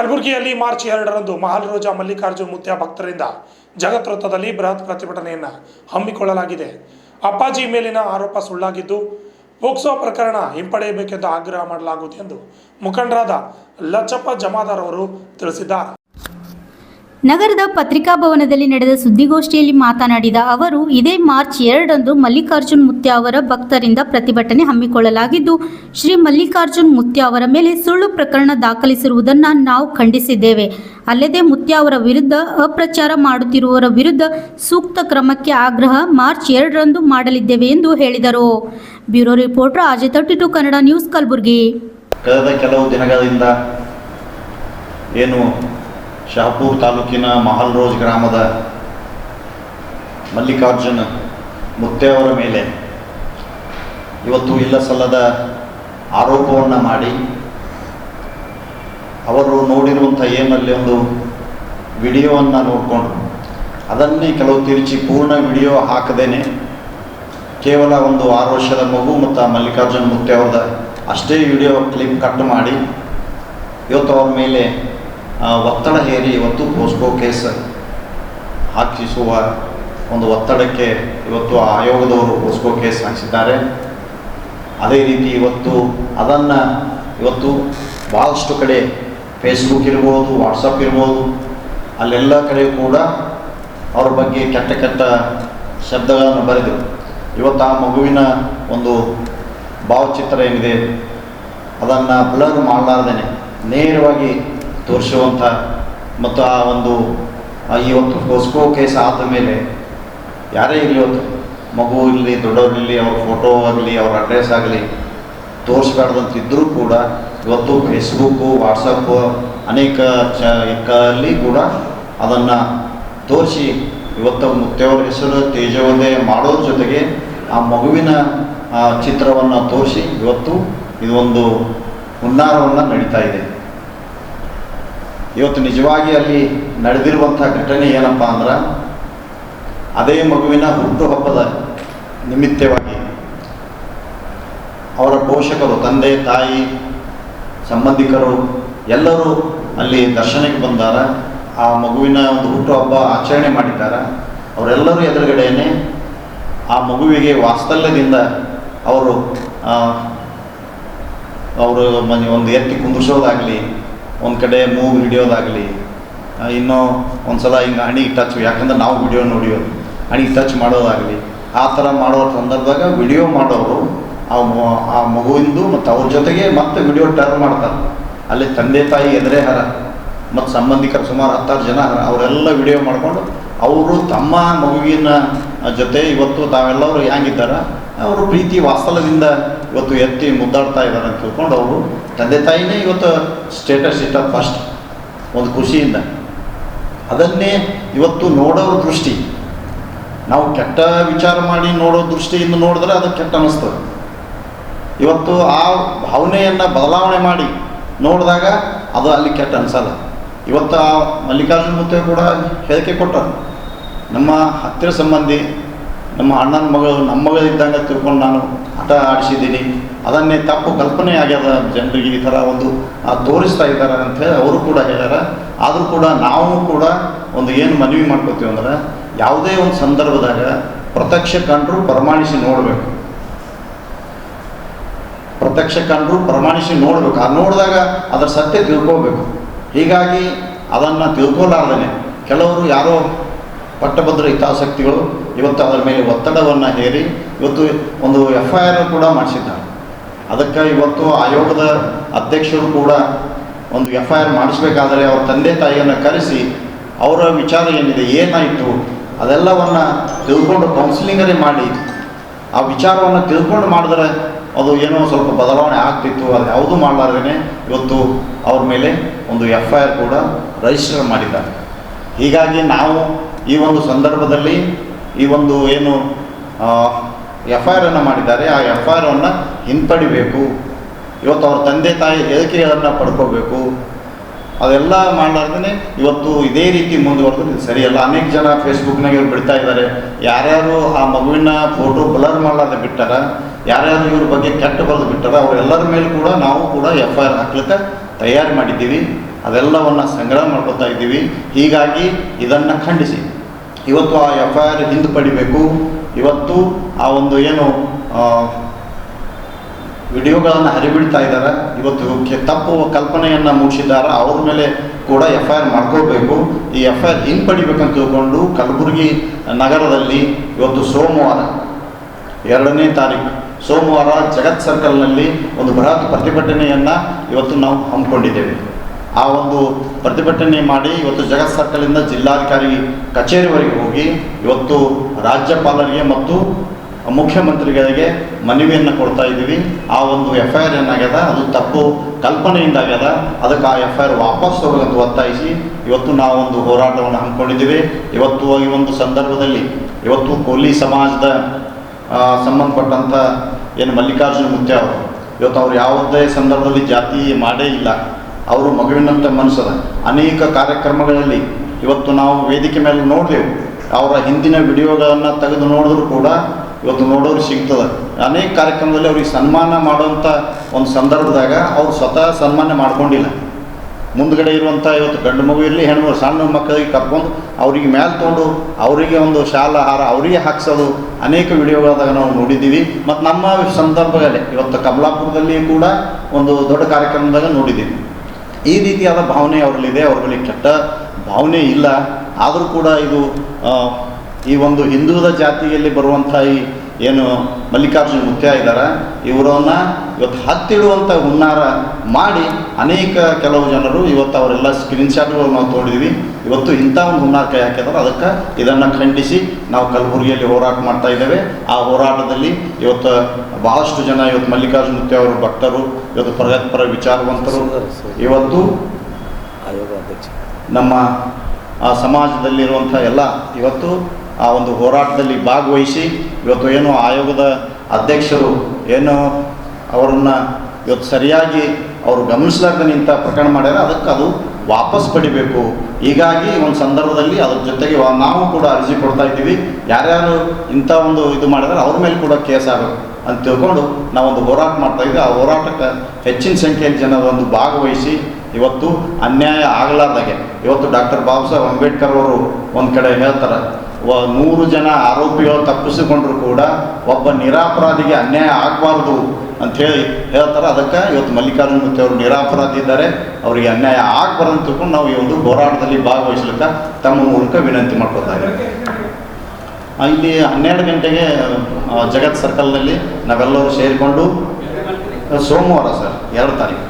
ಕಲಬುರಗಿಯಲ್ಲಿ ಮಾರ್ಚ್ 2ರಂದು ಮಹಾಲರೋಜ ಮಲ್ಲಿಕಾರ್ಜುನ್ ಮುತ್ಯ ಭಕ್ತರಿಂದ ಜಗತ್ವೃತ್ತದಲ್ಲಿ ಬೃಹತ್ ಪ್ರತಿಭಟನೆಯನ್ನು ಹಮ್ಮಿಕೊಳ್ಳಲಾಗಿದೆ. ಅಪ್ಪಾಜಿ ಮೇಲಿನ ಆರೋಪ ಸುಳ್ಳಾಗಿದ್ದು ಪೋಕ್ಸೋ ಪ್ರಕರಣ ಹಿಂಪಡೆಯಬೇಕೆಂದು ಆಗ್ರಹ ಮಾಡಲಾಗುವುದು ಎಂದು ಮುಖಂಡರಾದ ಲಚ್ಚಪ್ಪ ಜಮಾದಾರ್ ಅವರು ತಿಳಿಸಿದ್ದಾರೆ. ನಗರದ ಪತ್ರಿಕಾ ಭವನದಲ್ಲಿ ನಡೆದ ಸುದ್ದಿಗೋಷ್ಠಿಯಲ್ಲಿ ಮಾತನಾಡಿದ ಅವರು, ಇದೇ ಮಾರ್ಚ್ 2ರಂದು ಮಲ್ಲಿಕಾರ್ಜುನ್ ಮುತ್ಯ ಅವರ ಭಕ್ತರಿಂದ ಪ್ರತಿಭಟನೆ ಹಮ್ಮಿಕೊಳ್ಳಲಾಗಿದ್ದು, ಶ್ರೀ ಮಲ್ಲಿಕಾರ್ಜುನ್ ಮುತ್ಯ ಅವರ ಮೇಲೆ ಸುಳ್ಳು ಪ್ರಕರಣ ದಾಖಲಿಸಿರುವುದನ್ನು ನಾವು ಖಂಡಿಸಿದ್ದೇವೆ. ಅಲ್ಲದೆ ಮುತ್ಯ ಅವರ ವಿರುದ್ಧ ಅಪ್ರಚಾರ ಮಾಡುತ್ತಿರುವವರ ವಿರುದ್ಧ ಸೂಕ್ತ ಕ್ರಮಕ್ಕೆ ಆಗ್ರಹ ಮಾರ್ಚ್ 2ರಂದು ಮಾಡಲಿದ್ದೇವೆ ಎಂದು ಹೇಳಿದರು. Bureau reporter Ajay 32 Kannada news, Kalaburagi. ಕಳೆದ ಕೆಲವು ದಿನಗಳಿಂದ ಏನು ಶಹಾಪುರ ತಾಲೂಕಿನ ಮಹಾಲರೋಜ್ ಗ್ರಾಮದ ಮಲ್ಲಿಕಾರ್ಜುನ್ ಮುತ್ಯ ಅವರ ಮೇಲೆ ಇವತ್ತು ಇಲ್ಲ ಸಲ್ಲದ ಆರೋಪವನ್ನು ಮಾಡಿ ಅವರು ನೋಡಿರುವಂಥ ಏನಲ್ಲಿ ಒಂದು ವಿಡಿಯೋವನ್ನು ನೋಡಿಕೊಂಡು ಅದನ್ನೇ ಕೆಲವು ತಿರುಚಿ ಪೂರ್ಣ ವಿಡಿಯೋ ಹಾಕದೇನೆ ಕೇವಲ ಒಂದು 6 ವರ್ಷದ ಮಗು ಮತ್ತು ಮಲ್ಲಿಕಾರ್ಜುನ್ ಮುತ್ಯ ಅವ್ರದ ಅಷ್ಟೇ ವಿಡಿಯೋ ಕ್ಲಿಪ್ ಕಟ್ ಮಾಡಿ ಇವತ್ತು ಅವ್ರ ಮೇಲೆ ಒತ್ತಡ ಹೇರಿ ಇವತ್ತು ಪೋಸ್ಕೋ ಕೇಸ್ ಹಾಕಿಸುವ ಒಂದು ಒತ್ತಡಕ್ಕೆ ಇವತ್ತು ಆಯೋಗದವರು ಪೋಸ್ಕೋ ಕೇಸ್ ಹಾಕಿಸಿದ್ದಾರೆ. ಅದೇ ರೀತಿ ಇವತ್ತು ಅದನ್ನು ಇವತ್ತು ಭಾಳಷ್ಟು ಕಡೆ ಫೇಸ್ಬುಕ್ ಇರ್ಬೋದು, ವಾಟ್ಸಪ್ ಇರ್ಬೋದು, ಅಲ್ಲೆಲ್ಲ ಕಡೆ ಕೂಡ ಅವ್ರ ಬಗ್ಗೆ ಕೆಟ್ಟ ಕೆಟ್ಟ ಶಬ್ದಗಳನ್ನು ಬರೆದರು. ಇವತ್ತು ಆ ಮಗುವಿನ ಒಂದು ಭಾವಚಿತ್ರ ಏನಿದೆ ಅದನ್ನು ಬ್ಲರ್ ಮಾಡಲಾರ್ದೇನೆ ನೇರವಾಗಿ ತೋರಿಸುವಂಥ ಮತ್ತು ಆ ಒಂದು ಇವತ್ತು ಪೋಸ್ಕೋ ಕೇಸ್ ಆದ ಮೇಲೆ ಯಾರೇ ಇರಲಿ, ಇವತ್ತು ಮಗು ಇರಲಿ, ದೊಡ್ಡವರಿರಲಿ, ಅವ್ರ ಫೋಟೋ ಆಗಲಿ, ಅವ್ರ ಅಡ್ರೆಸ್ ಆಗಲಿ ತೋರಿಸ್ಬಾರ್ದಂತಿದ್ದರೂ ಕೂಡ ಇವತ್ತು ಫೇಸ್ಬುಕ್ಕು, ವಾಟ್ಸಪ್ಪು ಅನೇಕ ಅಲ್ಲಿ ಕೂಡ ಅದನ್ನು ತೋರಿಸಿ ಇವತ್ತು ಮುತ್ಯವರ ಹೆಸರು ತೇಜೋವಧೆ ಮಾಡೋದ್ರ ಜೊತೆಗೆ ಆ ಮಗುವಿನ ಚಿತ್ರವನ್ನು ತೋರಿಸಿ ಇವತ್ತು ಇದು ಒಂದು ಹುನ್ನಾರವನ್ನು ನಡೀತಾ ಇದೆ. ಇವತ್ತು ನಿಜವಾಗಿ ಅಲ್ಲಿ ನಡೆದಿರುವಂಥ ಘಟನೆ ಏನಪ್ಪ ಅಂದ್ರೆ, ಅದೇ ಮಗುವಿನ ಹುಟ್ಟುಹಬ್ಬದ ನಿಮಿತ್ತವಾಗಿ ಅವರ ಪೋಷಕರು, ತಂದೆ ತಾಯಿ, ಸಂಬಂಧಿಕರು ಎಲ್ಲರೂ ಅಲ್ಲಿ ದರ್ಶನಕ್ಕೆ ಬಂದಾರ. ಆ ಮಗುವಿನ ಒಂದು ಹುಟ್ಟುಹಬ್ಬ ಆಚರಣೆ ಮಾಡಿದ್ದಾರೆ. ಅವರೆಲ್ಲರೂ ಎದುರುಗಡೆಯೇ ಆ ಮಗುವಿಗೆ ವಾತ್ಸಲ್ಯದಿಂದ ಅವರು ಒಂದು ಎತ್ತಿ ಕುಂದಿಸೋದಾಗಲಿ, ಒಂದು ಕಡೆ ಮೂವ್ ಹಿಡಿಯೋದಾಗಲಿ, ಇನ್ನೂ ಒಂದು ಸಲ ಹಿಂಗೆ ಹಣಿಗೆ ಟಚ್, ಯಾಕಂದ್ರೆ ನಾವು ವಿಡಿಯೋ ನೋಡಿಯೋದು, ಹಣಿಗೆ ಟಚ್ ಮಾಡೋದಾಗಲಿ, ಆ ಥರ ಮಾಡೋ ಸಂದರ್ಭದಾಗ ವಿಡಿಯೋ ಮಾಡೋರು ಆ ಮಗುವಿಂದು ಮತ್ತು ಅವ್ರ ಜೊತೆಗೆ ಮತ್ತೆ ವಿಡಿಯೋ ಟರ್ನ್ ಮಾಡ್ತಾರೆ. ಅಲ್ಲಿ ತಂದೆ ತಾಯಿ ಎದುರೇ ಹರ ಮತ್ತು ಸಂಬಂಧಿಕರು ಸುಮಾರು 10 ಜನ ಹರ. ಅವರೆಲ್ಲ ವಿಡಿಯೋ ಮಾಡಿಕೊಂಡು ಅವರು ತಮ್ಮ ಮಗುವಿನ ಜೊತೆ ಇವತ್ತು ತಾವೆಲ್ಲರೂ ಹೆಂಗಿದ್ದಾರೆ ಅವರು ಪ್ರೀತಿ ವಾತ್ಸಲ್ಯದಿಂದ ಇವತ್ತು ಎತ್ತಿ ಮುದ್ದಾಡ್ತಾ ಇದ್ದಾರೆ ಅಂತ ತಿಳ್ಕೊಂಡು ಅವರು ತಂದೆ ತಾಯಿನೇ ಇವತ್ತು ಸ್ಟೇಟಸ್ ಇಟ್ಟ ಫಸ್ಟ್ ಒಂದು ಖುಷಿಯಿಂದ. ಅದನ್ನೇ ಇವತ್ತು ನೋಡೋರ ದೃಷ್ಟಿ, ನಾವು ಕೆಟ್ಟ ವಿಚಾರ ಮಾಡಿ ನೋಡೋ ದೃಷ್ಟಿಯಿಂದ ನೋಡಿದ್ರೆ ಅದು ಕೆಟ್ಟ ಅನ್ನಿಸ್ತದೆ. ಇವತ್ತು ಆ ಭಾವನೆಯನ್ನು ಬದಲಾವಣೆ ಮಾಡಿ ನೋಡಿದಾಗ ಅದು ಅಲ್ಲಿ ಕೆಟ್ಟ ಅನಿಸಲ್ಲ. ಇವತ್ತು ಆ ಮಲ್ಲಿಕಾರ್ಜುನ್ ಮುತ್ಯ ಕೂಡ ಹೇಳಿಕೆ ಕೊಟ್ಟರು, ನಮ್ಮ ಹತ್ತಿರ ಸಂಬಂಧಿ, ನಮ್ಮ ಅಣ್ಣನ ಮಗಳು, ನಮ್ಮ ಮಗಳಿದ್ದಂಗೆ ತಿಳ್ಕೊಂಡು ನಾನು ಆಟ ಆಡಿಸಿದ್ದೀನಿ, ಅದನ್ನೇ ತಪ್ಪು ಕಲ್ಪನೆ ಆಗ್ಯದ ಜನರಿಗೆ, ಈ ಥರ ಒಂದು ತೋರಿಸ್ತಾ ಇದ್ದಾರೆ ಅಂಥೇಳಿ ಅವರು ಕೂಡ ಹೇಳ್ಯಾರ. ಆದರೂ ಕೂಡ ನಾವು ಕೂಡ ಒಂದು ಏನು ಮನವಿ ಮಾಡ್ಕೋತೀವಿ ಅಂದ್ರೆ, ಯಾವುದೇ ಒಂದು ಸಂದರ್ಭದಾಗ ಪ್ರತ್ಯಕ್ಷ ಕಂಡ್ರು ಪ್ರಮಾಣಿಸಿ ನೋಡಬೇಕು. ಪ್ರತ್ಯಕ್ಷ ಕಂಡ್ರು ಪ್ರಮಾಣಿಸಿ ನೋಡಬೇಕು. ಆ ನೋಡಿದಾಗ ಅದರ ಸತ್ಯ ತಿಳ್ಕೋಬೇಕು. ಹೀಗಾಗಿ ಅದನ್ನು ತಿಳ್ಕೊಲಾರ್ದೇ ಕೆಲವರು ಯಾರೋ ಪಟ್ಟಭದ್ರ ಹಿತಾಸಕ್ತಿಗಳು ಇವತ್ತು ಅದರ ಮೇಲೆ ಒತ್ತಡವನ್ನು ಹೇರಿ ಇವತ್ತು ಒಂದು FIR ಕೂಡ ಮಾಡಿಸಿದ್ದಾರೆ. ಅದಕ್ಕೆ ಇವತ್ತು ಆಯೋಗದ ಅಧ್ಯಕ್ಷರು ಕೂಡ ಒಂದು FIR ಮಾಡಿಸ್ಬೇಕಾದ್ರೆ ಅವ್ರ ತಂದೆ ತಾಯಿಯನ್ನು ಕರೆಸಿ ಅವರ ವಿಚಾರ ಏನಿದೆ, ಏನಾಯಿತು ಅದೆಲ್ಲವನ್ನು ತಿಳ್ಕೊಂಡು ಕೌನ್ಸಿಲಿಂಗರೇ ಮಾಡಿ ಆ ವಿಚಾರವನ್ನು ತಿಳ್ಕೊಂಡು ಮಾಡಿದ್ರೆ ಅದು ಏನೋ ಸ್ವಲ್ಪ ಬದಲಾವಣೆ ಆಗ್ತಿತ್ತು. ಅದು ಯಾವುದೂ ಮಾಡಲಾರ್ದೇ ಇವತ್ತು ಅವ್ರ ಮೇಲೆ ಒಂದು FIR ಕೂಡ ರಿಜಿಸ್ಟರ್ ಮಾಡಿದ್ದಾರೆ. ಹೀಗಾಗಿ ನಾವು ಈ ಒಂದು ಸಂದರ್ಭದಲ್ಲಿ ಈ ಒಂದು ಏನು FIR ಮಾಡಿದ್ದಾರೆ ಆ FIR ಹಿಂಪಡಿಬೇಕು. ಇವತ್ತು ಅವ್ರ ತಂದೆ ತಾಯಿ ಹೇಳಿಕೆಗಳನ್ನು ಪಡ್ಕೋಬೇಕು. ಅದೆಲ್ಲ ಮಾಡಲಾರ್ದೇ ಇವತ್ತು ಇದೇ ರೀತಿ ಮುಂದುವರೆದ್ರೆ ಇದು ಸರಿಯಲ್ಲ. ಅನೇಕ ಜನ ಫೇಸ್ಬುಕ್ನಾಗ ಇವ್ರು ಬಿಡ್ತಾ ಇದ್ದಾರೆ, ಯಾರ್ಯಾರು ಆ ಮಗುವಿನ ಫೋಟೋ ಬ್ಲರ್ ಮಾಡಲಾರ್ದೆ ಬಿಟ್ಟಾರ, ಯಾರ್ಯಾರು ಇವ್ರ ಬಗ್ಗೆ ಕೆಟ್ಟ ಬರೆದು ಬಿಟ್ಟಾರ, ಅವರೆಲ್ಲರ ಮೇಲೆ ಕೂಡ ನಾವು ಕೂಡ FIR ಹಾಕ್ಲಿಕ್ಕೆ ತಯಾರು ಮಾಡಿದ್ದೀವಿ. ಅದೆಲ್ಲವನ್ನು ಸಂಗ್ರಹ ಮಾಡ್ಕೊತಾ ಇದ್ದೀವಿ. ಹೀಗಾಗಿ ಇದನ್ನು ಖಂಡಿಸಿ ಇವತ್ತು ಆ FIR ಹಿಂದೆ ಇವತ್ತು ಆ ಒಂದು ಏನು ವಿಡಿಯೋಗಳನ್ನು ಹರಿಬಿಡ್ತಾ ಇದ್ದಾರೆ, ಇವತ್ತು ತಪ್ಪು ಕಲ್ಪನೆಯನ್ನು ಮೂಡಿಸಿದ್ದಾರೆ, ಅವ್ರ ಮೇಲೆ ಕೂಡ FIR ಮಾಡ್ಕೋಬೇಕು. ಈ FIR ಹಿಂಪಡಿಬೇಕಂತ ತಿಳ್ಕೊಂಡು ಕಲಬುರಗಿ ನಗರದಲ್ಲಿ ಇವತ್ತು ಸೋಮವಾರ 2ನೇ ತಾರೀಕು ಸೋಮವಾರ ಜಗತ್ ಸರ್ಕಲ್ನಲ್ಲಿ ಒಂದು ಬೃಹತ್ ಪ್ರತಿಭಟನೆಯನ್ನು ಇವತ್ತು ನಾವು ಹಮ್ಮಿಕೊಂಡಿದ್ದೇವೆ. ಆ ಒಂದು ಪ್ರತಿಭಟನೆ ಮಾಡಿ ಇವತ್ತು ಜಗತ್ ಸರ್ಕಲಿಂದ ಜಿಲ್ಲಾಧಿಕಾರಿ ಕಚೇರಿವರೆಗೆ ಹೋಗಿ ಇವತ್ತು ರಾಜ್ಯಪಾಲರಿಗೆ ಮತ್ತು ಮುಖ್ಯಮಂತ್ರಿಗಳಿಗೆ ಮನವಿಯನ್ನು ಕೊಡ್ತಾ ಇದ್ದೀವಿ. ಆ ಒಂದು FIR ಏನಾಗ್ಯದ ಅದು ತಪ್ಪು ಕಲ್ಪನೆಯಿಂದಾಗ್ಯದ, ಅದಕ್ಕೆ ಆ FIR ವಾಪಸ್ ಹೋಗಬೇಕಂತ ಒತ್ತಾಯಿಸಿ ಇವತ್ತು ನಾವು ಒಂದು ಹೋರಾಟವನ್ನು ಹಮ್ಮಿಕೊಂಡಿದ್ದೀವಿ. ಇವತ್ತು ಈ ಒಂದು ಸಂದರ್ಭದಲ್ಲಿ ಇವತ್ತು ಕೋಲಿ ಸಮಾಜದ ಸಂಬಂಧಪಟ್ಟಂಥ ಏನು ಮಲ್ಲಿಕಾರ್ಜುನ ಮುತ್ಯ ಅವರು ಇವತ್ತು ಅವ್ರು ಯಾವುದೇ ಸಂದರ್ಭದಲ್ಲಿ ಜಾತಿ ಮಾಡೇ ಇಲ್ಲ. ಅವರು ಮಗುವಿನಂಥ ಮನಸ್ಸದ ಅನೇಕ ಕಾರ್ಯಕ್ರಮಗಳಲ್ಲಿ ಇವತ್ತು ನಾವು ವೇದಿಕೆ ಮೇಲೆ ನೋಡಿದೆವು. ಅವರ ಹಿಂದಿನ ವಿಡಿಯೋಗಳನ್ನು ತೆಗೆದು ನೋಡಿದ್ರು ಕೂಡ ಇವತ್ತು ನೋಡೋರು ಸಿಗ್ತದೆ. ಅನೇಕ ಕಾರ್ಯಕ್ರಮದಲ್ಲಿ ಅವ್ರಿಗೆ ಸನ್ಮಾನ ಮಾಡುವಂಥ ಒಂದು ಸಂದರ್ಭದಾಗ ಅವ್ರು ಸ್ವತಃ ಸನ್ಮಾನ ಮಾಡ್ಕೊಂಡಿಲ್ಲ. ಮುಂದ್ಗಡೆ ಇರುವಂಥ ಇವತ್ತು ಗಂಡು ಮಗು ಇರಲಿ ಹೆಣ್ಣು ಸಣ್ಣ ಮಕ್ಕಳಿಗೆ ಕರ್ಕೊಂಡು ಅವರಿಗೆ ಮೇಲೆ ತೊಗೊಂಡು ಅವರಿಗೆ ಒಂದು ಶಾಲಾ ಹಾರ ಅವರಿಗೆ ಹಾಕ್ಸೋದು ಅನೇಕ ವಿಡಿಯೋಗಳಾದಾಗ ನಾವು ನೋಡಿದ್ದೀವಿ. ಮತ್ತು ನಮ್ಮ ಸಂದರ್ಭದಲ್ಲಿ ಇವತ್ತು ಕಮಲಾಪುರದಲ್ಲಿ ಕೂಡ ಒಂದು ದೊಡ್ಡ ಕಾರ್ಯಕ್ರಮದಾಗ ನೋಡಿದ್ದೀವಿ. ಈ ರೀತಿಯಾದ ಭಾವನೆ ಅವರಲ್ಲಿದೆ, ಅವ್ರ ಬಳಿ ಕೆಟ್ಟ ಭಾವನೆ ಇಲ್ಲ. ಆದರೂ ಕೂಡ ಇದು ಈ ಒಂದು ಹಿಂದೂದ ಜಾತಿಯಲ್ಲಿ ಬರುವಂಥ ಈ ಏನು ಮಲ್ಲಿಕಾರ್ಜುನ ಮುತ್ಯ ಇದ್ದಾರೆ ಇವರನ್ನು ಇವತ್ತು ಹತ್ತಿಡುವಂಥ ಹುನ್ನಾರ ಮಾಡಿ ಅನೇಕ ಕೆಲವು ಜನರು ಇವತ್ತು ಅವರೆಲ್ಲ ಸ್ಕ್ರೀನ್ಶಾಟ್ಗಳು ನಾವು ತೊಗೊಂಡಿದ್ವಿ. ಇವತ್ತು ಇಂಥ ಒಂದು ಹುನ್ನಾರ ಕೈ ಹಾಕಿದ್ರೆ ಅದಕ್ಕೆ ಇದನ್ನು ಖಂಡಿಸಿ ನಾವು ಕಲಬುರಗಿಯಲ್ಲಿ ಹೋರಾಟ ಮಾಡ್ತಾ ಇದ್ದೇವೆ. ಆ ಹೋರಾಟದಲ್ಲಿ ಇವತ್ತು ಬಹಳಷ್ಟು ಜನ ಇವತ್ತು ಮಲ್ಲಿಕಾರ್ಜುನ ಮುತ್ಯ ಅವರು ಭಕ್ತರು, ಇವತ್ತು ಪ್ರಗತಿಪರ ವಿಚಾರವಂತರು, ಇವತ್ತು ನಮ್ಮ ಸಮಾಜದಲ್ಲಿರುವಂಥ ಎಲ್ಲ ಇವತ್ತು ಆ ಒಂದು ಹೋರಾಟದಲ್ಲಿ ಭಾಗವಹಿಸಿ ಇವತ್ತು ಏನು ಆಯೋಗದ ಅಧ್ಯಕ್ಷರು ಏನು ಅವರನ್ನು ಇವತ್ತು ಸರಿಯಾಗಿ ಅವರು ಗಮನಿಸಲಾರ್ದೆ ನಿಂತ ಪ್ರಕರಣ ಮಾಡ್ಯಾರ, ಅದಕ್ಕೆ ಅದು ವಾಪಸ್ ಪಡಿಬೇಕು. ಹೀಗಾಗಿ ಒಂದು ಸಂದರ್ಭದಲ್ಲಿ ಅದ್ರ ಜೊತೆಗೆ ನಾವು ಕೂಡ ಅರ್ಜಿ ಕೊಡ್ತಾ ಇದ್ದೀವಿ. ಯಾರ್ಯಾರು ಇಂಥ ಒಂದು ಇದು ಮಾಡಿದ್ರೆ ಅವ್ರ ಮೇಲೆ ಕೂಡ ಕೇಸ್ ಆಗಬೇಕು ಅಂತ ತಿಳ್ಕೊಂಡು ನಾವೊಂದು ಹೋರಾಟ ಮಾಡ್ತಾ ಇದ್ದೀವಿ. ಆ ಹೋರಾಟಕ್ಕೆ ಹೆಚ್ಚಿನ ಸಂಖ್ಯೆಯಲ್ಲಿ ಜನರು ಒಂದು ಭಾಗವಹಿಸಿ ಇವತ್ತು ಅನ್ಯಾಯ ಆಗಲಾರ್ದಾಗೆ ಇವತ್ತು ಡಾಕ್ಟರ್ ಬಾಬಾ ಸಾಹೇಬ್ ಅಂಬೇಡ್ಕರ್ ಅವರು ಒಂದು ಕಡೆ ಹೇಳ್ತಾರೆ, 100 ಜನ ಆರೋಪಿಗಳು ತಪ್ಪಿಸಿಕೊಂಡ್ರು ಕೂಡ ಒಬ್ಬ ನಿರಪರಾಧಿಗೆ ಅನ್ಯಾಯ ಆಗಬಾರ್ದು ಅಂಥೇಳಿ ಹೇಳ್ತಾರೆ. ಅದಕ್ಕೆ ಇವತ್ತು ಮಲ್ಲಿಕಾರ್ಜುನ ಮುತ್ಯ ಅವರು ನಿರಪರಾಧಿ ಇದ್ದಾರೆ, ಅವರಿಗೆ ಅನ್ಯಾಯ ಆಗಬಾರ್ದು ಅಂತ ತಿಳ್ಕೊಂಡು ನಾವು ಈ ಒಂದು ಹೋರಾಟದಲ್ಲಿ ಭಾಗವಹಿಸಲಿಕ್ಕೆ ತಮ್ಮ ಮೂಲಕ ವಿನಂತಿ ಮಾಡ್ಕೊತಾ ಇದ್ದೀವಿ. ಇಲ್ಲಿ 12 ಗಂಟೆಗೆ ಜಗತ್ ಸರ್ಕಲ್ನಲ್ಲಿ ನಾವೆಲ್ಲರೂ ಸೇರಿಕೊಂಡು ಸೋಮವಾರ ಸರ್ 2 ತಾರೀಕು